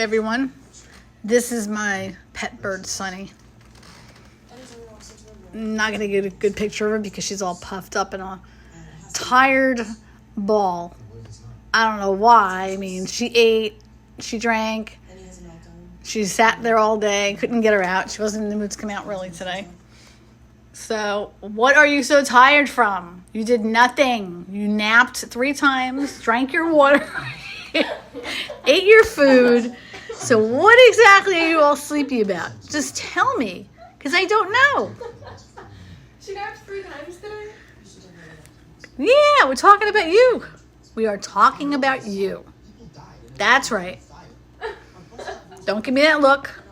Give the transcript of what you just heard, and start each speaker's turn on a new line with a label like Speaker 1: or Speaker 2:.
Speaker 1: everyone. This is my pet bird, Sunny. Not going to get a good picture of her because she's all puffed up and a tired ball. I don't know why. I mean, she ate, she drank, she sat there all day, couldn't get her out. She wasn't in the mood to come out really today. So, what are you so tired from? You did nothing. You napped 3 times, drank your water, ate your food. So, what exactly are you all sleepy about? Just tell me, because I don't know.
Speaker 2: She napped 3 times today?
Speaker 1: Yeah, we're talking about you. We are talking about you. That's right. Don't give me that look.